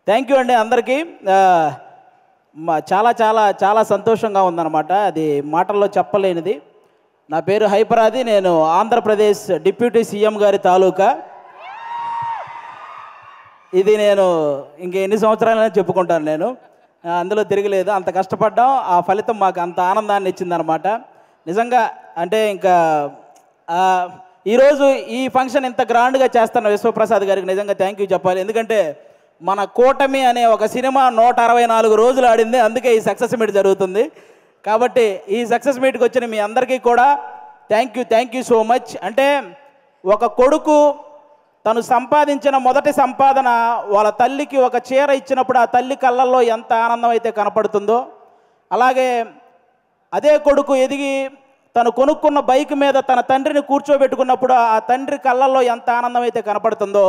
Thank you అండి అందరికీ. చాలా చాలా చాలా సంతోషంగా ఉందన్నమాట, అది మాటల్లో చెప్పలేనిది. నా పేరు హైపరాది, నేను ఆంధ్రప్రదేశ్ డిప్యూటీ సీఎం గారి తాలూకా. ఇది నేను ఎన్ని సంవత్సరాలైనా చెప్పుకుంటాను, నేను అందులో తిరగలేదు. అంత కష్టపడ్డాం, ఆ ఫలితం మాకు అంత ఆనందాన్ని ఇచ్చిందనమాట. నిజంగా అంటే ఇంకా ఈరోజు ఈ ఫంక్షన్ ఇంత గ్రాండ్గా చేస్తున్న విశ్వప్రసాద్ గారికి నిజంగా థ్యాంక్ యూ చెప్పాలి. ఎందుకంటే మన కూటమి అనే ఒక సినిమా 164 రోజులు ఆడింది, అందుకే ఈ సక్సెస్ మీట్ జరుగుతుంది. కాబట్టి ఈ సక్సెస్ మీట్కి వచ్చిన మీ అందరికీ కూడా థ్యాంక్ యూ సో మచ్. అంటే ఒక కొడుకు తను సంపాదించిన మొదటి సంపాదన వాళ్ళ తల్లికి ఒక చీర ఇచ్చినప్పుడు ఆ తల్లి కళ్ళల్లో ఎంత ఆనందం అయితే కనపడుతుందో, అలాగే అదే కొడుకు ఎదిగి తను కొనుక్కున్న బైక్ మీద తన తండ్రిని కూర్చోబెట్టుకున్నప్పుడు ఆ తండ్రి కళ్ళల్లో ఎంత ఆనందం అయితే కనపడుతుందో,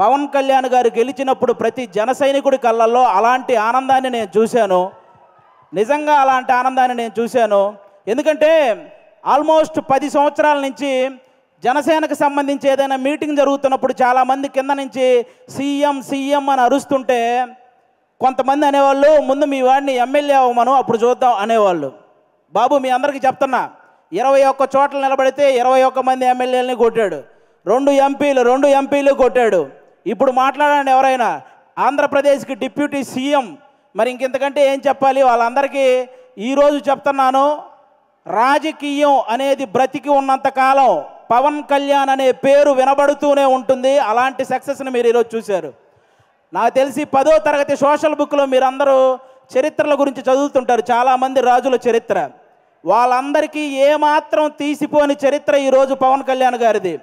పవన్ కళ్యాణ్ గారు గెలిచినప్పుడు ప్రతి జన సైనికుడి కళ్ళల్లో అలాంటి ఆనందాన్ని నేను చూశాను. నిజంగా అలాంటి ఆనందాన్ని నేను చూశాను. ఎందుకంటే ఆల్మోస్ట్ 10 సంవత్సరాల నుంచి జనసేనకు సంబంధించి ఏదైనా మీటింగ్ జరుగుతున్నప్పుడు చాలామంది కింద నుంచి సీఎం సీఎం అని అరుస్తుంటే కొంతమంది అనేవాళ్ళు, ముందు మీ వాడిని ఎమ్మెల్యే అవ్వమను అప్పుడు చూద్దాం అనేవాళ్ళు. బాబు మీ అందరికీ చెప్తున్నా, 21 చోట్ల నిలబడితే 21 మంది ఎమ్మెల్యేలని కొట్టాడు, 2 ఎంపీలు కొట్టాడు. ఇప్పుడు మాట్లాడండి ఎవరైనా, ఆంధ్రప్రదేశ్కి డిప్యూటీ సీఎం, మరి ఇంకెంతకంటే ఏం చెప్పాలి? వాళ్ళందరికీ ఈరోజు చెప్తున్నాను, రాజకీయం అనేది బ్రతికి ఉన్నంతకాలం పవన్ కళ్యాణ్ అనే పేరు వినబడుతూనే ఉంటుంది. అలాంటి సక్సెస్ని మీరు ఈరోజు చూశారు. నాకు తెలిసి 10వ తరగతి సోషల్ బుక్లో మీరందరూ చరిత్రల గురించి చదువుతుంటారు, చాలామంది రాజుల చరిత్ర. వాళ్ళందరికీ ఏమాత్రం తీసిపోని చరిత్ర ఈరోజు పవన్ కళ్యాణ్ గారిది.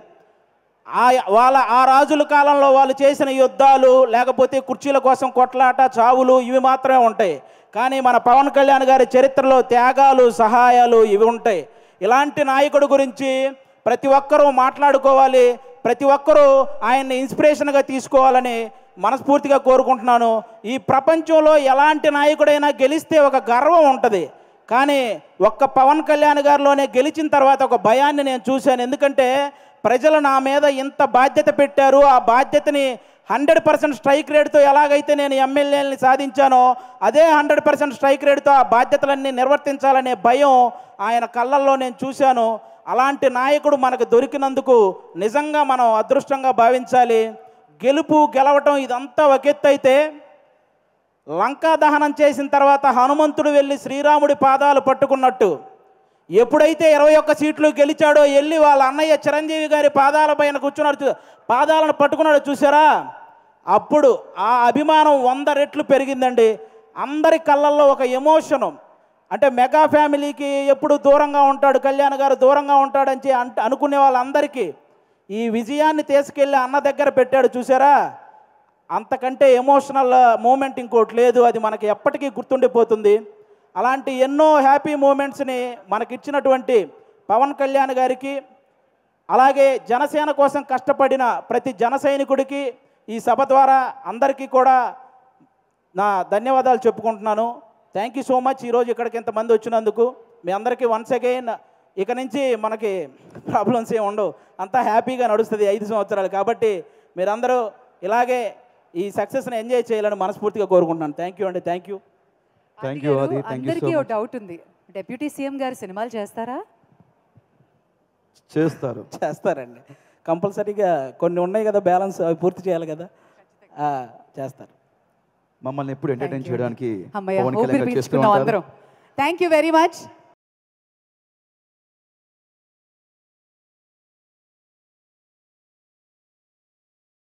ఆ రాజుల కాలంలో వాళ్ళు చేసిన యుద్ధాలు, లేకపోతే కుర్చీల కోసం కొట్లాట, చావులు ఇవి మాత్రమే ఉంటాయి. కానీ మన పవన్ కళ్యాణ్ గారి చరిత్రలో త్యాగాలు, సహాయాలు ఇవి ఉంటాయి. ఇలాంటి నాయకుడి గురించి ప్రతి ఒక్కరూ మాట్లాడుకోవాలి, ప్రతి ఒక్కరూ ఆయన్ని ఇన్స్పిరేషన్గా తీసుకోవాలని మనస్ఫూర్తిగా కోరుకుంటున్నాను. ఈ ప్రపంచంలో ఎలాంటి నాయకుడైనా గెలిస్తే ఒక గర్వం ఉంటుంది, కానీ ఒక్క పవన్ కళ్యాణ్ గారిలోనే గెలిచిన తర్వాత ఒక భయాన్ని నేను చూశాను. ఎందుకంటే ప్రజలు నా మీద ఇంత బాధ్యత పెట్టారు, ఆ బాధ్యతని 100% స్ట్రైక్ రేట్తో ఎలాగైతే నేను ఎమ్మెల్యేలని సాధించానో అదే 100% స్ట్రైక్ రేట్తో ఆ బాధ్యతలన్నీ నిర్వర్తించాలనే భయం ఆయన కళ్ళల్లో నేను చూశాను. అలాంటి నాయకుడు మనకు దొరికినందుకు నిజంగా మనం అదృష్టంగా భావించాలి. గెలవటం ఇదంతా ఒక ఎత్తు అయితే, లంకా దహనం చేసిన తర్వాత హనుమంతుడు వెళ్ళి శ్రీరాముడి పాదాలు పట్టుకున్నట్టు ఎప్పుడైతే 21 సీట్లు గెలిచాడో వెళ్ళి వాళ్ళ అన్నయ్య చిరంజీవి గారి పాదాల పైన కూర్చున్నాడు, పాదాలను పట్టుకున్నాడు చూసారా, అప్పుడు ఆ అభిమానం 100 రెట్లు పెరిగిందండి. అందరి కళ్ళల్లో ఒక ఎమోషను. అంటే మెగా ఫ్యామిలీకి ఎప్పుడు దూరంగా ఉంటాడు కళ్యాణ్ గారు, దూరంగా ఉంటాడని అనుకునే వాళ్ళందరికీ ఈ విజయాన్ని తీసుకెళ్ళి అన్న దగ్గర పెట్టాడు చూసారా, అంతకంటే ఎమోషనల్ మూమెంట్ ఇంకోటి లేదు. అది మనకి ఎప్పటికీ గుర్తుండిపోతుంది. అలాంటి ఎన్నో హ్యాపీ మూమెంట్స్ని మనకిచ్చినటువంటి పవన్ కళ్యాణ్ గారికి, అలాగే జనసేన కోసం కష్టపడిన ప్రతి జన సైనికుడికి ఈ సభ ద్వారా అందరికీ కూడా నా ధన్యవాదాలు చెప్పుకుంటున్నాను. Thank you so much. ఈరోజు ఇక్కడికి ఇంతమంది వచ్చినందుకు మీ అందరికీ వన్స్ అగైన్. ఇక నుంచి మనకి ప్రాబ్లమ్స్ ఏమి ఉండవు, అంతా హ్యాపీగా నడుస్తుంది 5 సంవత్సరాలు. కాబట్టి మీరందరూ ఇలాగే ఈ సక్సెస్ని ఎంజాయ్ చేయాలని మనస్ఫూర్తిగా కోరుకుంటున్నాను. థ్యాంక్ యూ అండి, థ్యాంక్ యూ. అందరికీ ఒక డౌట్ ఉంది, డిప్యూటీ సీఎం గారు సినిమాలు చేస్తారా? చేస్తారండి, కంపల్సరీగా. కొన్ని ఉన్నాయి కదా బ్యాలెన్స్, అవి పూర్తి చేయాలి కదా, చేస్తారు. మమ్మల్ని ఎప్పుడు ఎంటర్టైన్ చేయడానికి అందరం. Thank you very much.